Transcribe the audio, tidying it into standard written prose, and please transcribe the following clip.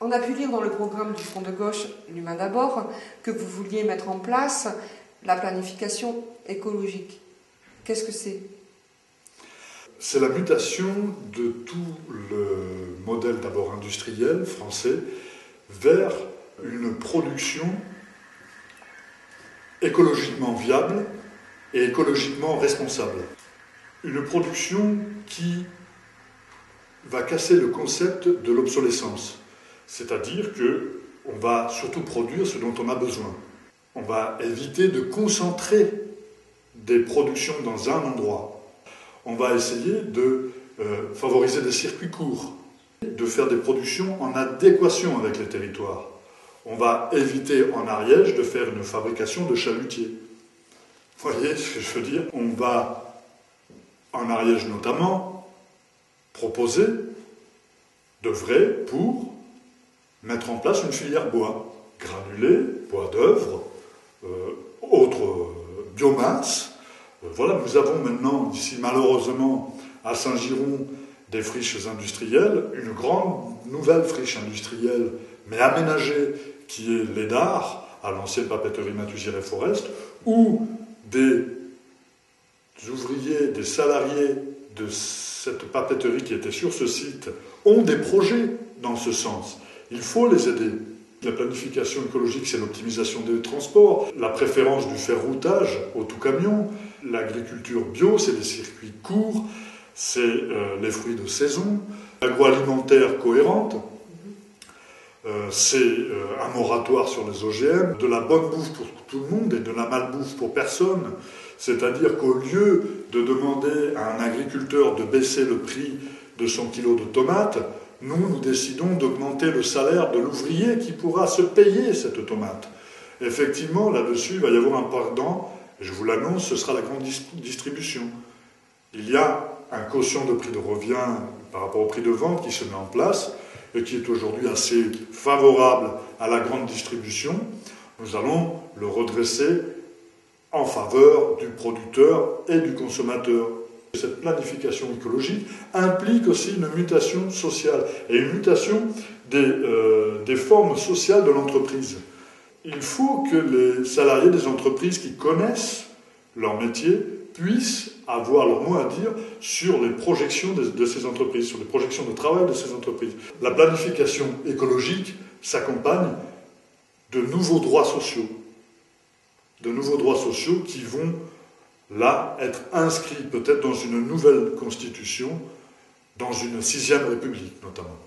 On a pu lire dans le programme du Front de gauche, l'Humain d'abord, que vous vouliez mettre en place la planification écologique. Qu'est-ce que c'est ? C'est la mutation de tout le modèle d'abord industriel français vers une production écologiquement viable et écologiquement responsable. Une production qui va casser le concept de l'obsolescence. C'est-à-dire qu'on va surtout produire ce dont on a besoin. On va éviter de concentrer des productions dans un endroit. On va essayer de favoriser des circuits courts, de faire des productions en adéquation avec les territoires. On va éviter en Ariège de faire une fabrication de chalutiers. Vous voyez ce que je veux dire ? On va, en Ariège notamment, proposer d'œuvrer pour mettre en place une filière bois, granulé, bois d'œuvre, autres biomasse. Voilà, nous avons maintenant, ici malheureusement, à Saint-Giron, des friches industrielles, une grande nouvelle friche industrielle, mais aménagée, qui est l'EDAR, à l'ancienne papeterie Mathusier-Forest, où des ouvriers, des salariés de cette papeterie qui était sur ce site ont des projets dans ce sens. Il faut les aider. La planification écologique, c'est l'optimisation des transports, la préférence du ferroutage au tout camion, l'agriculture bio, c'est des circuits courts, c'est les fruits de saison, l'agroalimentaire cohérente, c'est un moratoire sur les OGM, de la bonne bouffe pour tout le monde et de la malbouffe pour personne. C'est-à-dire qu'au lieu de demander à un agriculteur de baisser le prix de son kilo de tomates, nous décidons d'augmenter le salaire de l'ouvrier qui pourra se payer cette tomate. Effectivement, là-dessus, il va y avoir un perdant, et je vous l'annonce, ce sera la grande distribution. Il y a un quotient de prix de revient par rapport au prix de vente qui se met en place, et qui est aujourd'hui assez favorable à la grande distribution. Nous allons le redresser en faveur du producteur et du consommateur. Cette planification écologique implique aussi une mutation sociale et une mutation des formes sociales de l'entreprise. Il faut que les salariés des entreprises qui connaissent leur métier puissent avoir leur mot à dire sur les projections de ces entreprises, sur les projections de travail de ces entreprises. La planification écologique s'accompagne de nouveaux droits sociaux. De nouveaux droits sociaux qui vont là être inscrits peut-être dans une nouvelle constitution, dans une 6e République notamment.